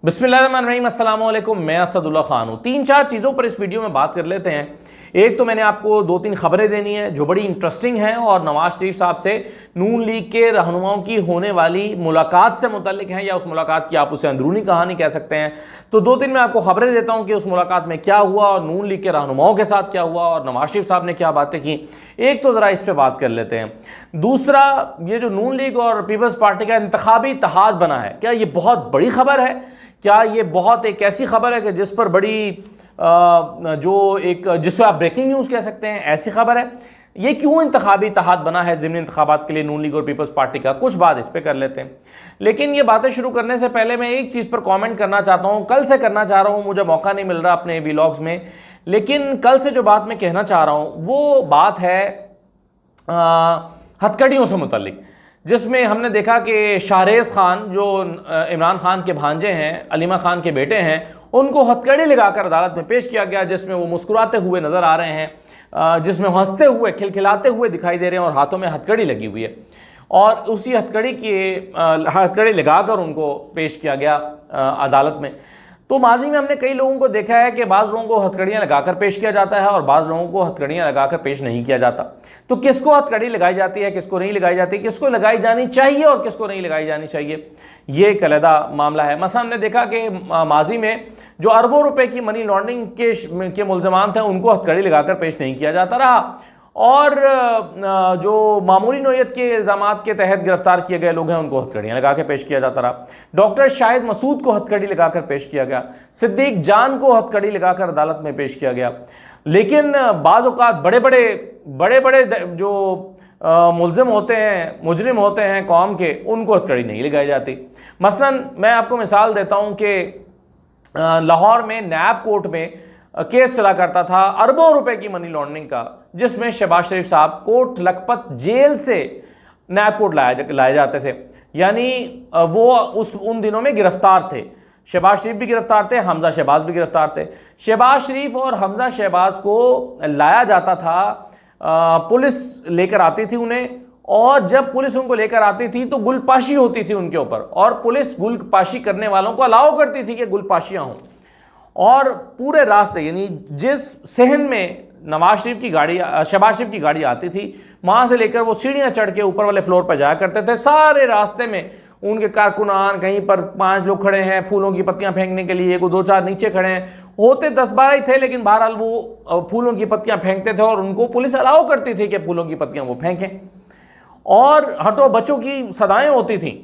बिस्मिल्लाहिर्रहमानिर्रहीम, अस्सलाम वालेकुम। मैं असदुल्ला खान हूँ। 3-4 चीज़ों पर इस वीडियो में बात कर लेते हैं। एक तो मैंने आपको 2-3 खबरें देनी है जो बड़ी इंटरेस्टिंग हैं और नवाज शरीफ साहब से नून लीग के रहनुमाओं की होने वाली मुलाकात से मुतल्लिक हैं, या उस मुलाकात की आप उसे अंदरूनी कहानी कह सकते हैं। तो 2-3 मैं आपको खबरें देता हूँ कि उस मुलाकात में क्या हुआ और नून लीग के रहनुमाओं के साथ क्या हुआ और नवाज शरीफ साहब ने क्या बातें की। एक तो ज़रा इस पर बात कर लेते हैं। दूसरा, ये जो नून लीग और पीपल्स पार्टी का इंतखाबी इत्तेहाद बना है, क्या ये बहुत बड़ी खबर है? क्या ये बहुत एक ऐसी खबर है कि जिस पर बड़ी जो एक जिसे आप ब्रेकिंग न्यूज़ कह सकते हैं, ऐसी खबर है? ये क्यों इंतखाबी इत्तेहाद बना है ज़िमनी इंतखाबात के लिए नून लीग और पीपल्स पार्टी का? कुछ बात इस पर कर लेते हैं। लेकिन ये बातें शुरू करने से पहले मैं एक चीज़ पर कमेंट करना चाहता हूँ। कल से करना चाह रहा हूँ, मुझे मौका नहीं मिल रहा अपने व्लॉग्स में, लेकिन कल से जो बात मैं कहना चाह रहा हूँ वो बात है हथकड़ियों से मुतल्लिक, जिसमें हमने देखा कि शाहरेज़ खान जो इमरान खान के भांजे हैं, अलीमा खान के बेटे हैं, उनको हथकड़ी लगाकर अदालत में पेश किया गया, जिसमें वो मुस्कुराते हुए नज़र आ रहे हैं, जिसमें हंसते हुए खिलखिलाते हुए दिखाई दे रहे हैं और हाथों में हथकड़ी लगी हुई है। और उसी हथकड़ी लगाकर उनको पेश किया गया अदालत में। तो माजी में हमने कई लोगों को देखा है कि बाज़ लोगों को हथकड़ियाँ लगाकर पेश किया जाता है और बाज़ लोगों को हथकड़ियाँ लगाकर पेश नहीं किया जाता। तो किसको हथकड़ी लगाई जाती है, किसको नहीं लगाई जाती, किसको लगाई जानी चाहिए और किसको नहीं लगाई जानी चाहिए, ये एक अलहदा मामला है। मसलन हमने देखा कि माजी में जो अरबों रुपए की मनी लॉन्ड्रिंग के मुल्ज़मान थे, उनको हथकड़ी लगाकर पेश नहीं किया जाता रहा। और जो मामूली नोयत के इल्ज़ामात के तहत गिरफ्तार किए गए लोग हैं, उनको हथकड़ियाँ लगा के पेश किया जाता रहा। डॉक्टर शाहिद मसूद को हथकड़ी लगाकर पेश किया गया, सिद्दीक जान को हथकड़ी लगाकर अदालत में पेश किया गया। लेकिन बाज़ औक़ात बड़े बड़े जो मुल्ज़िम होते हैं, मुजरिम होते हैं कौम के, उनको हथकड़ी नहीं लगाई जाती। मसलन मैं आपको मिसाल देता हूँ कि लाहौर में नैब कोर्ट में केस चला करता था अरबों रुपए की मनी लॉन्ड्रिंग का, जिसमें शहबाज शरीफ साहब कोट लखपत जेल से नैब कोर्ट लाए जाते थे। यानी वो उन दिनों में गिरफ्तार थे। शहबाज शरीफ भी गिरफ्तार थे, हमजा शहबाज भी गिरफ्तार थे। शहबाज शरीफ और हमजा शहबाज को लाया जाता था, पुलिस लेकर आती थी उन्हें, और जब पुलिस उनको लेकर आती थी तो गुलपाशी होती थी उनके ऊपर, और पुलिस गुलपाशी करने वालों को अलाउ करती थी कि गुलपाशियाँ हों। और पूरे रास्ते, यानी जिस सहन में नवाज शरीफ की गाड़ी, शहबाज शरीफ की गाड़ी आती थी, वहाँ से लेकर वो सीढ़ियाँ चढ़ के ऊपर वाले फ्लोर पर जाया करते थे। सारे रास्ते में उनके कारकुनान, कहीं पर 5 लोग खड़े हैं फूलों की पत्तियाँ फेंकने के लिए, 2-4 नीचे खड़े हैं, होते 10-12 ही थे, लेकिन बहरहाल वो फूलों की पत्तियाँ फेंकते थे और उनको पुलिस अलाउ करती थी कि फूलों की पत्तियाँ वो फेंकें। और हटो बच्चों की सदाएँ होती थीं।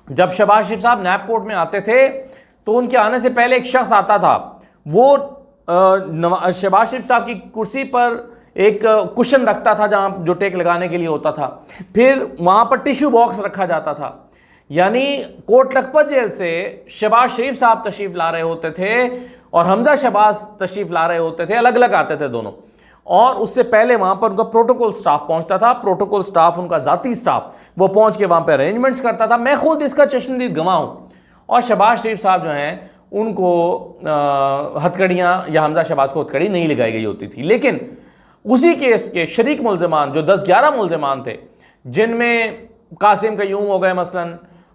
जब शहबाज शरीफ साहब नैब कोर्ट में आते थे तो उनके आने से पहले एक शख्स आता था, वो शहबाज शरीफ साहब की कुर्सी पर एक कुशन रखता था जहाँ जो टेक लगाने के लिए होता था, फिर वहाँ पर टिश्यू बॉक्स रखा जाता था। यानी कोट लखपत जेल से शहबाज शरीफ साहब तशरीफ़ ला रहे होते थे और हमजा शहबाज तशरीफ़ ला रहे होते थे, अलग अलग आते थे दोनों, और उससे पहले वहाँ पर उनका प्रोटोकॉल स्टाफ पहुँचता था। प्रोटोकॉल स्टाफ, उनका ज़ाती स्टाफ, वो पहुँच के वहाँ पर अरेंजमेंट्स करता था। मैं खुद इसका चश्मदीद गवाह हूँ। और शहबाज शरीफ साहब जो हैं, उनको हथकड़ियाँ, या हमजा शहबाज को हथकड़ी नहीं लगाई गई होती थी। लेकिन उसी केस के शरीक मुल्ज़िमान जो 10-11 मुल्ज़िमान थे, जिनमें कासिम कयूम हो गए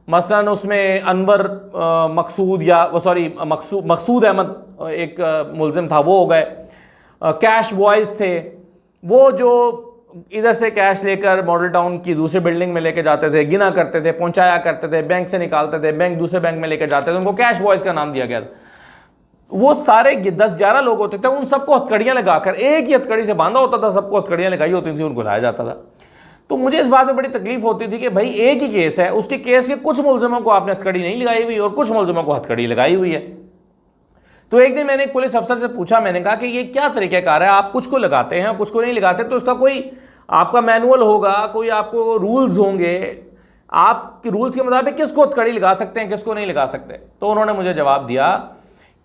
मसलन उसमें अनवर मकसूद मकसूद अहमद एक मुल्ज़िम था, वो हो गए। कैश बॉयज़ थे, वो जो इधर से कैश लेकर मॉडल टाउन की दूसरी बिल्डिंग में लेके जाते थे, गिना करते थे, पहुंचाया करते थे, बैंक से निकालते थे, बैंक दूसरे बैंक में लेके जाते थे, उनको कैश बॉयज़ का नाम दिया गया था। वो सारे 10-11 लोग होते थे, उन सबको हथकड़ियाँ लगाकर, एक ही हथकड़ी से बांधा होता था, सबको हथकड़ियाँ लगाई होती थी, उनको लाया जाता था। तो मुझे इस बात में बड़ी तकलीफ होती थी कि भाई एक ही केस है, उसके केस के कुछ मुल्ज़िमों को आपने हथकड़ी नहीं लगाई हुई और कुछ मुल्ज़िमों को हथकड़ी लगाई हुई है। तो एक दिन मैंने एक पुलिस अफसर से पूछा, मैंने कहा कि ये क्या तरीक़ाकार है, आप कुछ को लगाते हैं कुछ को नहीं लगाते, तो इसका कोई आपका मैनुअल होगा, कोई आपको रूल्स होंगे, आप रूल्स के मुताबिक किसको हथकड़ी लगा सकते हैं, किसको नहीं लगा सकते। तो उन्होंने मुझे जवाब दिया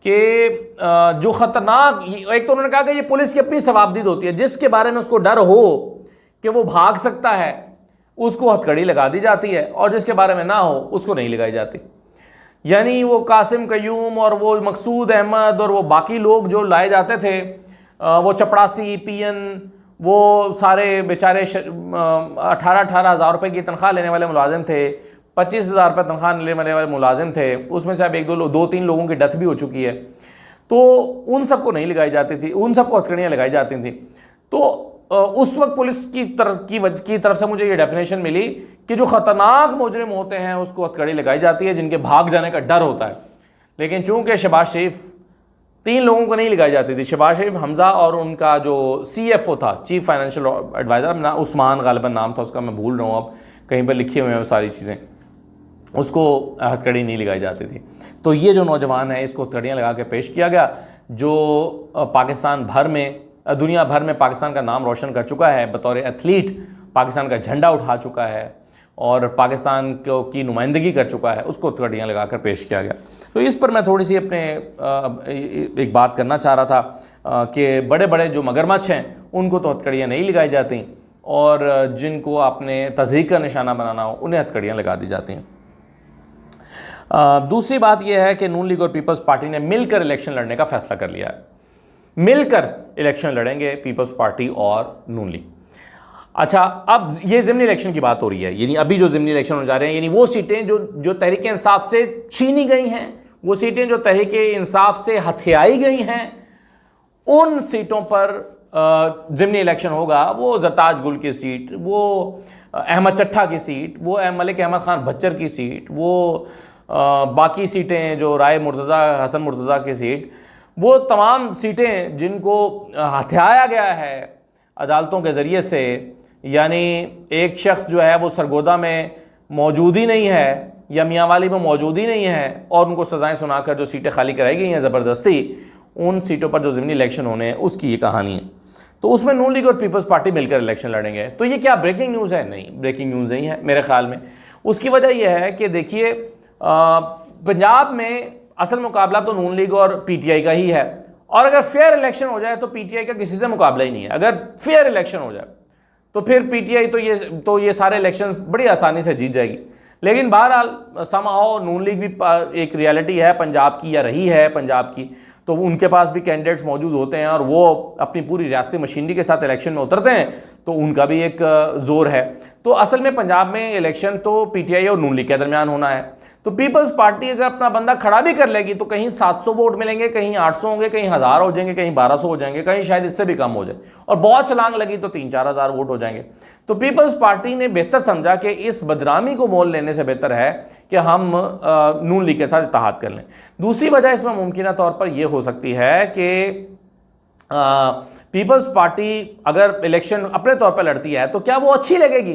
कि जो ख़तरनाक, एक तो उन्होंने कहा कि ये पुलिस की अपनी सवाबदीद होती है, जिसके बारे में उसको डर हो कि वो भाग सकता है, उसको हथकड़ी लगा दी जाती है, और जिसके बारे में ना हो उसको नहीं लगाई जाती। यानी वो कासिम कयूम और वो मकसूद अहमद और वो बाकी लोग जो लाए जाते थे, वो चपड़ासी, पियन, वो सारे बेचारे 18-18 हज़ार रुपये की तनख्वाह लेने वाले मुलाजिम थे, 25,000 रुपये तनख्वाह लेने वाले मुलाजिम थे, उसमें से अब दो तीन लोगों की डेथ भी हो चुकी है, तो उन सबको नहीं लगाई जाती थी, उन सबको हथकड़ियाँ लगाई जाती थी। तो उस वक्त पुलिस की तरफ से मुझे ये डेफिनेशन मिली कि जो ख़तरनाक मुजरिम होते हैं उसको हथकड़ी लगाई जाती है, जिनके भाग जाने का डर होता है। लेकिन चूंकि शहबाज शरीफ, 3 लोगों को नहीं लगाई जाती थी, शहबाज शरीफ, हमज़ा और उनका जो CFO था, चीफ फाइनेंशियल एडवाइज़र, उस्मान गालिबन नाम था उसका, मैं भूल रहा हूँ अब, कहीं पर लिखी हुई हैं वो सारी चीज़ें, उसको हथकड़ी नहीं लगाई जाती थी। तो ये जो नौजवान है इसको हथकड़ियाँ लगा के पेश किया गया, जो पाकिस्तान भर में, दुनिया भर में पाकिस्तान का नाम रोशन कर चुका है, बतौर एथलीट पाकिस्तान का झंडा उठा चुका है और पाकिस्तान की नुमाइंदगी कर चुका है, उसको हथकड़ियाँ लगा कर पेश किया गया। तो इस पर मैं थोड़ी सी अपने एक बात करना चाह रहा था कि बड़े बड़े जो मगरमच्छ हैं उनको तो हथकड़ियाँ नहीं लगाई जाती, और जिनको आपने तज़हीक का निशाना बनाना हो उन्हें हथकड़ियाँ लगा दी जाती हैं। दूसरी बात यह है कि नून लीग और पीपल्स पार्टी ने मिलकर इलेक्शन लड़ने का फैसला कर लिया है। मिलकर इलेक्शन लड़ेंगे पीपल्स पार्टी और नून लीग। अच्छा, अब ये ज़िमनी इलेक्शन की बात हो रही है, यानी अभी जो ज़िमनी इलेक्शन हो जा रहे हैं, यानी वो सीटें जो तहरीक इंसाफ से छीनी गई हैं, वो सीटें जो तहरीक इंसाफ से हथियाई गई हैं, उन सीटों पर ज़िमनी इलेक्शन होगा। वो ज़रताज गुल की सीट, वो अहमद चट्ठा की सीट, वो मलिक अहमद ख़ान बच्चर की सीट, वो बाकी सीटें जो राय मुर्तज़ा, हसन मुर्तज़ा की सीट, वो तमाम सीटें जिनको हथियाया गया है अदालतों के ज़रिए से, यानी एक शख्स जो है वो सरगोदा में मौजूद ही नहीं है या मियांवाली में मौजूद ही नहीं है और उनको सज़ाएं सुनाकर जो सीटें खाली कराई गई हैं ज़बरदस्ती, उन सीटों पर जो ज़िमनी इलेक्शन होने हैं उसकी ये कहानी है। तो उसमें नून लीग और पीपल्स पार्टी मिलकर इलेक्शन लड़ेंगे। तो ये क्या ब्रेकिंग न्यूज़ है? नहीं, ब्रेकिंग न्यूज़ नहीं है मेरे ख्याल में। उसकी वजह यह है कि देखिए, पंजाब में असल मुकाबला तो नून लीग और PTI का ही है, और अगर फेयर इलेक्शन हो जाए तो PTI का किसी से मुकाबला ही नहीं है। अगर फेयर इलेक्शन हो जाए तो फिर PTI तो ये सारे इलेक्शन बड़ी आसानी से जीत जाएगी। लेकिन बहरहाल समहाउ नून लीग भी एक रियलिटी है पंजाब की, या रही है पंजाब की, तो उनके पास भी कैंडिडेट्स मौजूद होते हैं और वो अपनी पूरी रियासती मशीनरी के साथ इलेक्शन में उतरते हैं, तो उनका भी एक ज़ोर है। तो असल में पंजाब में इलेक्शन तो PTI और नून लीग के दरमियान होना है। तो पीपल्स पार्टी अगर अपना बंदा खड़ा भी कर लेगी तो कहीं 700 वोट मिलेंगे, कहीं 800 होंगे, कहीं 1000 हो जाएंगे, कहीं 1200 हो जाएंगे, कहीं शायद इससे भी कम हो जाए, और बहुत छलांग लगी तो 3-4 हज़ार वोट हो जाएंगे। तो पीपल्स पार्टी ने बेहतर समझा कि इस बदनामी को मोल लेने से बेहतर है कि हम नून लीग के साथ इत्तेहाद कर लें। दूसरी वजह इसमें मुमकिन तौर पर यह हो सकती है कि पीपल्स पार्टी अगर इलेक्शन अपने तौर पर लड़ती है तो क्या वो अच्छी लगेगी?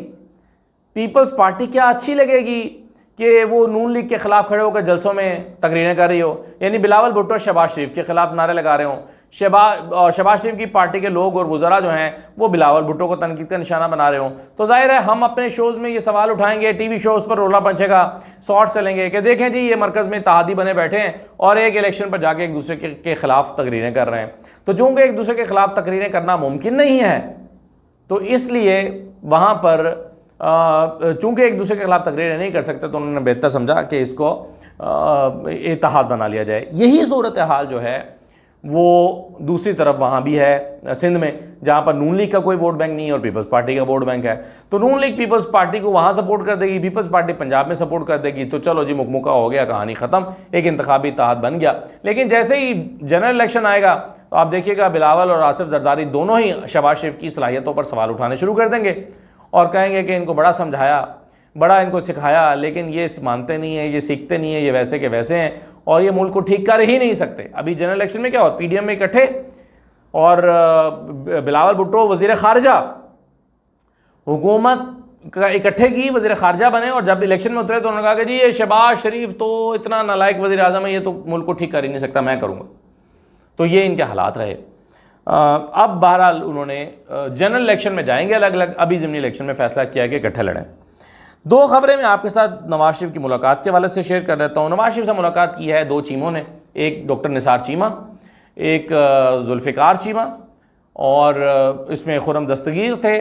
पीपल्स पार्टी क्या अच्छी लगेगी कि वो नून लीग के खिलाफ खड़े होकर जलसों में तकरीरें कर रही हो, यानी बिलावल भुट्टो शहबाज शरीफ के खिलाफ नारे लगा रहे हों, शहबाज शरीफ की पार्टी के लोग और वज़रा जो हैं वो बिलावल भुट्टो को तनकीद का निशाना बना रहे हों, तो जाहिर है हम अपने शोज़ में ये सवाल उठाएंगे, TV शोज़ पर रोला पंचेगा, शॉर्ट्स चलेंगे कि देखें जी ये मरकज़ में इत्तेहादी बने बैठे हैं और एक इलेक्शन पर जाके एक दूसरे के खिलाफ तकरीरें कर रहे हैं। तो चूँकि एक दूसरे के खिलाफ तकरीरें करना मुमकिन नहीं है, तो इसलिए वहाँ पर चूँकि एक दूसरे के खिलाफ तकरीरें नहीं कर सकते, तो उन्होंने बेहतर समझा कि इसको इत्तेहाद बना लिया जाए। यही सूरत हाल जो है वो दूसरी तरफ वहाँ भी है सिंध में, जहाँ पर नून लीग का कोई वोट बैंक नहीं है और पीपल्स पार्टी का वोट बैंक है। तो नून लीग पीपल्स पार्टी को वहाँ सपोर्ट कर देगी, पीपल्स पार्टी पंजाब में सपोर्ट कर देगी, तो चलो जी मुकमुका हो गया, कहानी ख़त्म, एक इंतखाबी इत्तेहाद बन गया। लेकिन जैसे ही जनरल इलेक्शन आएगा तो आप देखिएगा बिलावल और आसिफ जरदारी दोनों ही शहबाज शरीफ की सलाहियतों पर सवाल उठाने शुरू कर देंगे और कहेंगे कि इनको बड़ा समझाया, बड़ा इनको सिखाया, लेकिन ये मानते नहीं है, ये सीखते नहीं है, ये वैसे के वैसे हैं और ये मुल्क को ठीक कर ही नहीं सकते। अभी जनरल इलेक्शन में क्या हुआ, PDM में इकट्ठे और बिलावल भुट्टो वज़ीर ख़ारजा, हुकूमत का इकट्ठे की, वज़ीर ख़ारजा बने, और जब इलेक्शन में उतरे तो उन्होंने कहा कि जी ये शहबाज शरीफ तो इतना नालायक वज़ीर आज़म है, ये तो मुल्क को ठीक कर ही नहीं सकता, मैं करूँगा। तो ये इनके हालात रहे। अब बहरहाल उन्होंने जनरल इलेक्शन में जाएंगे अलग अलग, अभी ज़िमनी इलेक्शन में फ़ैसला किया कि इकट्ठे लड़ें। दो खबरें मैं आपके साथ नवाज शरीफ की मुलाकात के हवाले से शेयर कर देता हूँ। नवाज शरीफ से मुलाकात की है दो चीमों ने, एक डॉक्टर निसार चीमा, एक जुल्फ़िकार चीमा, और इसमें खुरम दस्तगीर थे,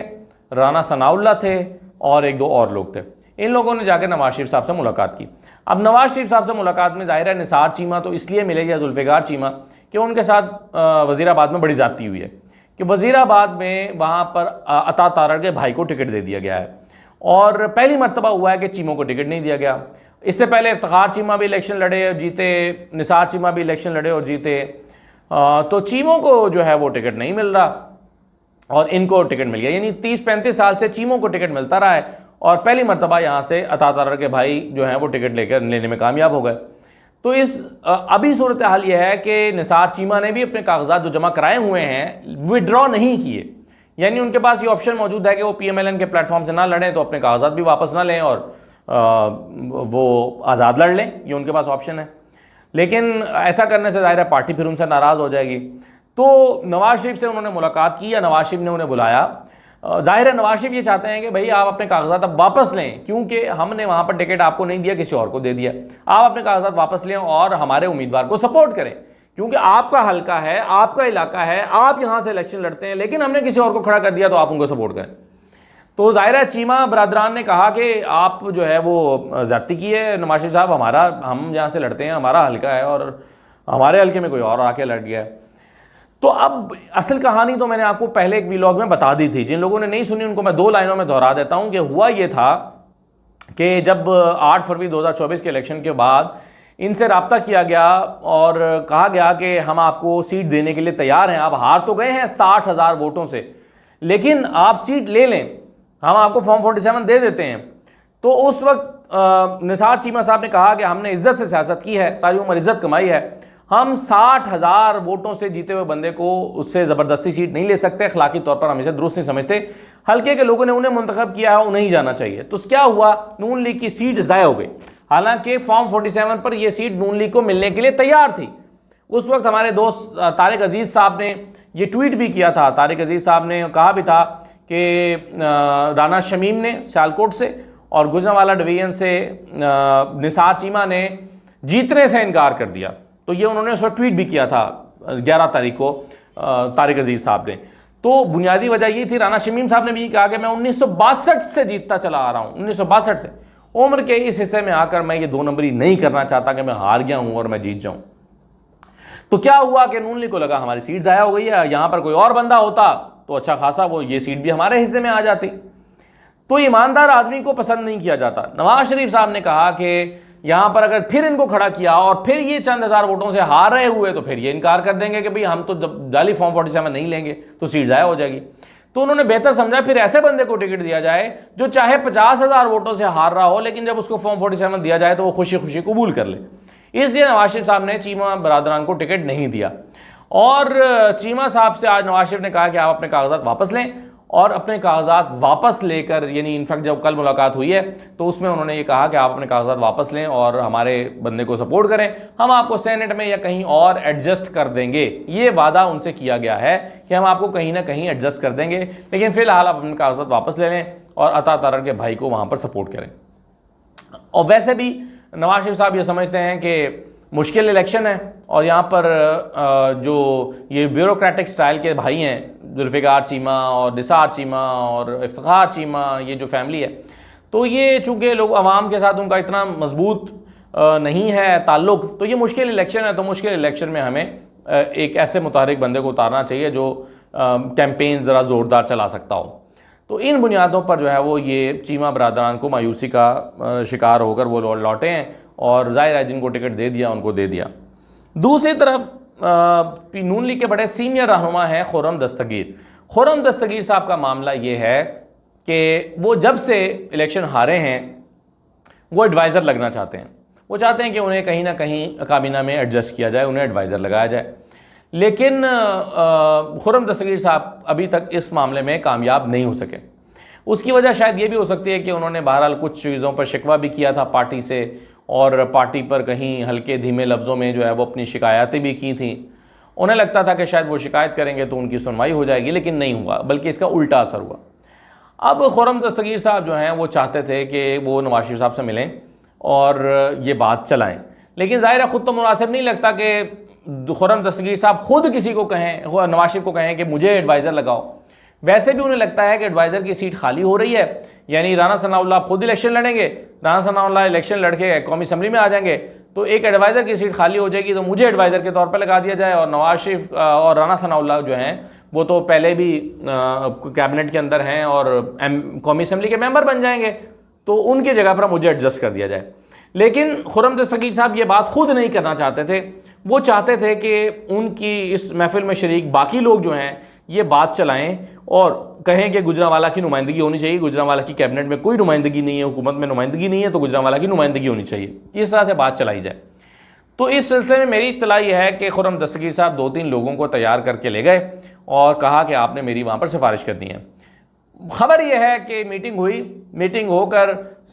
राना सनाउल्लाह थे और एक दो और लोग थे। इन लोगों ने जाकर नवाज शरीफ साहब से मुलाकात की। अब नवाज शरीफ साहब से मुलाकात में ज़ाहिर है निसार चीमा तो इसलिए मिले या जुल्फ़िकार चीमा कि उनके साथ वज़ीराबाद में बड़ी ज़्यादती हुई है कि वज़ीराबाद में वहाँ पर अता तारड़ के भाई को टिकट दे दिया गया है और पहली मर्तबा हुआ है कि चीमों को टिकट नहीं दिया गया। इससे पहले इफ्तिखार चीमा भी इलेक्शन लड़े और जीते, निसार चीमा भी इलेक्शन लड़े और जीते। तो चीमों को जो है वो टिकट नहीं मिल रहा और इनको टिकट मिल गया। यानी 30-35 साल से चीमों को टिकट मिलता रहा है और पहली मर्तबा यहाँ से अता तारर के भाई जो हैं वो टिकट लेने में कामयाब हो गए। तो इस अभी सूरत हाल ये है कि निसार चीमा ने भी अपने कागजात जो जमा कराए हुए हैं विड्रॉ नहीं किए। यानी उनके पास ये ऑप्शन मौजूद है कि वो PMLN के प्लेटफॉर्म से ना लड़ें तो अपने कागजात भी वापस ना लें और वो आज़ाद लड़ लें, ये उनके पास ऑप्शन है। लेकिन ऐसा करने से ज़ाहिर है पार्टी फिर उनसे नाराज़ हो जाएगी। तो नवाज शरीफ से उन्होंने मुलाकात की या नवाज शरीफ ने उन्हें बुलाया। ज़ाहिर है नवाज शरीफ ये चाहते हैं कि भाई आप अपने कागजात अब वापस लें, क्योंकि हमने वहाँ पर टिकट आपको नहीं दिया, किसी और को दे दिया। आप अपने कागजात वापस लें और हमारे उम्मीदवार को सपोर्ट करें, क्योंकि आपका हल्का है, आपका इलाका है, आप यहाँ से इलेक्शन लड़ते हैं, लेकिन हमने किसी और को खड़ा कर दिया तो आप उनको सपोर्ट करें। तो ज़ाहिर है चीमा बरादरान ने कहा कि आप जो है वो ज़्यादती की है नवाज शरीफ साहब, हम जहाँ से लड़ते हैं हमारा हल्का है और हमारे हल्के में कोई और आके लड़ गया है। तो अब असल कहानी तो मैंने आपको पहले एक व्लॉग में बता दी थी, जिन लोगों ने नहीं सुनी उनको मैं 2 लाइनों में दोहरा देता हूँ कि हुआ ये था कि जब 8 फरवरी 2024 के इलेक्शन के बाद इनसे रब्ता किया गया और कहा गया कि हम आपको सीट देने के लिए तैयार हैं, आप हार तो गए हैं 60,000 वोटों से, लेकिन आप सीट ले लें, हम आपको फॉर्म 47 दे देते हैं। तो उस वक्त निसार चीमा साहब ने कहा कि हमने इज्जत से सियासत की है, सारी उम्र इज्जत कमाई है, हम 60,000 वोटों से जीते हुए बंदे को उससे ज़बरदस्ती सीट नहीं ले सकते, अखलाकी तौर पर हमेशा दुरुस्त नहीं समझते, हल्के के लोगों ने उन्हें मुंतखब किया है, उन्हें ही जाना चाहिए। तो क्या हुआ, नून लीग की सीट ज़ाया हो गई, हालांकि फॉर्म 47 पर यह सीट नून लीग को मिलने के लिए तैयार थी। उस वक्त हमारे दोस्त तारिक अजीज़ साहब ने ये ट्वीट भी किया था, तारिक अजीज़ साहब ने कहा भी था कि राना शमीम ने सियालकोट से और गुजरांवाला डिवीज़न से निसार चीमा ने जीतने से इनकार कर दिया। तो ये उन्होंने उस वक्त ट्वीट भी किया था 11 तारीख को तारिक अजीज़ साहब ने। तो बुनियादी वजह ये थी, राना शमीम साहब ने भी कहा कि मैं 1962 से जीतता चला आ रहा हूँ, 1962 से उम्र के इस हिस्से में आकर मैं ये 2 नंबरी नहीं करना चाहता कि मैं हार गया हूँ और मैं जीत जाऊँ। तो क्या हुआ कि नून लीग को लगा हमारी सीट ज़ाया हो गई है, यहाँ पर कोई और बंदा होता तो अच्छा खासा वो ये सीट भी हमारे हिस्से में आ जाती। तो ईमानदार आदमी को पसंद नहीं किया जाता। नवाज शरीफ साहब ने कहा कि यहाँ पर अगर फिर इनको खड़ा किया और फिर ये चंद हज़ार वोटों से हार रहे हुए तो फिर ये इनकार कर देंगे कि भाई हम तो जाली फॉर्म 47 नहीं लेंगे तो सीट ज़ाया हो जाएगी। तो उन्होंने बेहतर समझा फिर ऐसे बंदे को टिकट दिया जाए जो चाहे 50,000 वोटों से हार रहा हो, लेकिन जब उसको फॉर्म 47 दिया जाए तो वो खुशी खुशी कबूल कर ले। इसलिए नवाज शरीफ साहब ने चीमा बरादरान को टिकट नहीं दिया और चीमा साहब से आज नवाज शरीफ ने कहा कि आप अपने कागजात वापस लें और अपने कागजात वापस लेकर, यानी इनफैक्ट जब कल मुलाकात हुई है तो उसमें उन्होंने ये कहा कि आप अपने कागजात वापस लें और हमारे बंदे को सपोर्ट करें, हम आपको सेनेट में या कहीं और एडजस्ट कर देंगे। ये वादा उनसे किया गया है कि हम आपको कहीं ना कहीं एडजस्ट कर देंगे, लेकिन फिलहाल आप अपने कागजात वापस ले लें और अता तारर के भाई को वहाँ पर सपोर्ट करें। और वैसे भी नवाज शरीफ साहब ये समझते हैं कि मुश्किल इलेक्शन है और यहाँ पर जो ये ब्यूरोक्रेटिक स्टाइल के भाई हैं, जुल्फ़िकार चीमा और निसार चीमा और इफ्तिखार चीमा, ये जो फैमिली है, तो ये चूँकि लोग अवाम के साथ उनका इतना मजबूत नहीं है ताल्लुक़, तो ये मुश्किल इलेक्शन है। तो मुश्किल इलेक्शन में हमें एक ऐसे मुतहरिक बंदे को उतारना चाहिए जो कैंपेन ज़रा ज़ोरदार चला सकता हो। तो इन बुनियादों पर जो है वो ये चीमा बरादरान को मायूसी का शिकार होकर वो लौटे हैं और ज़ाहिर है जिनको टिकट दे दिया उनको दे दिया। दूसरी तरफ नून लीग के बड़े सीनियर रहनुमा हैं खुर्रम दस्तगीर। खुर्रम दस्तगीर साहब का मामला ये है कि वो जब से इलेक्शन हारे हैं वो एडवाइज़र लगना चाहते हैं। वो चाहते हैं कि उन्हें कहीं ना कहीं काबीना में एडजस्ट किया जाए, उन्हें एडवाइज़र लगाया जाए। लेकिन खुर्रम दस्तगीर साहब अभी तक इस मामले में कामयाब नहीं हो सके। उसकी वजह शायद ये भी हो सकती है कि उन्होंने बहरहाल कुछ चीज़ों पर शिकवा भी किया था पार्टी से और पार्टी पर कहीं हल्के धीमे लफ्ज़ों में जो है वो अपनी शिकायतें भी की थी। उन्हें लगता था कि शायद वो शिकायत करेंगे तो उनकी सुनवाई हो जाएगी, लेकिन नहीं हुआ, बल्कि इसका उल्टा असर हुआ। अब खुर्रम दस्तगीर साहब जो हैं वो चाहते थे कि वो नवाज शरीफ साहब से मिलें और ये बात चलाएं, लेकिन ज़ाहिर है ख़ुद तो मुनासिब नहीं लगता कि खुर्रम दस्तगीर साहब खुद किसी को कहें, नवाज शरीफ को कहें कि मुझे एडवाइज़र लगाओ। वैसे भी उन्हें लगता है कि एडवाइज़र की सीट खाली हो रही है, यानी राना सनाउल्लाह खुद इलेक्शन लड़ेंगे, राना सनाउल्लाह इलेक्शन लड़के कौमी असम्बली में आ जाएंगे तो एक एडवाइज़र की सीट खाली हो जाएगी, तो मुझे एडवाइज़र के तौर पर लगा दिया जाए और नवाज शरीफ और राना सनाउल्लाह जो हैं वो तो पहले भी कैबिनेट के अंदर हैं और कौमी असम्बली के मेंबर बन जाएंगे, तो उनकी जगह पर मुझे एडजस्ट कर दिया जाए। लेकिन खुर्रम दस्तगीर साहब ये बात खुद नहीं करना चाहते थे। वो चाहते थे कि उनकी इस महफिल में शरीक बाकी लोग जो हैं ये बात चलाएं और कहें कि गुजरांवाला की नुमाइंदगी होनी चाहिए, गुजरांवाला की कैबिनेट में कोई नुमाइंदगी नहीं है, हुकूमत में नुमाइंदगी नहीं है, तो गुजरांवाला की नुमाइंदगी होनी चाहिए, इस तरह से बात चलाई जाए। तो इस सिलसिले में मेरी इत्तला यह है कि खुर्रम दस्तगीर साहब 2-3 लोगों को तैयार करके ले गए और कहा कि आपने मेरी वहाँ पर सिफारिश करनी है। खबर यह है कि मीटिंग हुई, मीटिंग होकर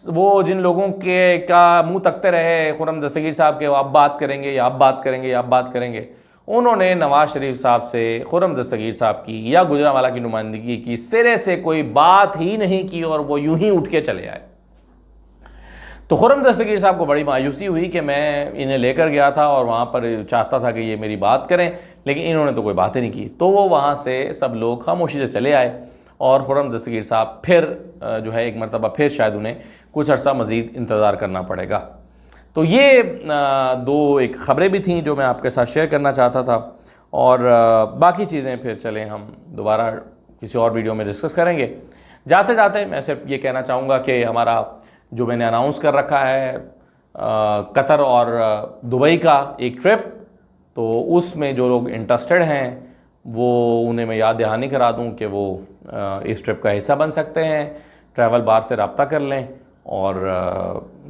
वो जिन लोगों के का मुंह तकते रहे खुर्रम दस्तगीर साहब के, आप बात करेंगे या आप बात करेंगे या आप बात करेंगे, उन्होंने नवाज़ शरीफ साहब से खुर्रम दस्तगीर साहब की या गुजरांवाला की नुमाइंदगी की सिरे से कोई बात ही नहीं की और वो यूं ही उठ के चले आए। तो खुर्रम दस्तगीर साहब को बड़ी मायूसी हुई कि मैं इन्हें लेकर गया था और वहाँ पर चाहता था कि ये मेरी बात करें, लेकिन इन्होंने तो कोई बात ही नहीं की। तो वो वहाँ से सब लोग खामोशी से चले आए और खुर्रम दस्तगीर साहब फिर जो है एक मरतबा फिर शायद उन्हें कुछ अर्सा मज़ीद इंतज़ार करना पड़ेगा। तो ये दो एक ख़बरें भी थीं जो मैं आपके साथ शेयर करना चाहता था, और बाकी चीज़ें फिर चलें हम दोबारा किसी और वीडियो में डिस्कस करेंगे। जाते जाते मैं सिर्फ ये कहना चाहूँगा कि हमारा जो मैंने अनाउंस कर रखा है कतर और दुबई का एक ट्रिप, तो उसमें जो लोग इंटरेस्टेड हैं वो उन्हें मैं याद दहानी करा दूं कि वो इस ट्रिप का हिस्सा बन सकते हैं। ट्रैवल बार से रब्ता कर लें और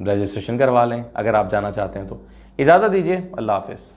रजिस्ट्रेशन करवा लें अगर आप जाना चाहते हैं तो। इजाज़त दीजिए, अल्लाह हाफ़िज़।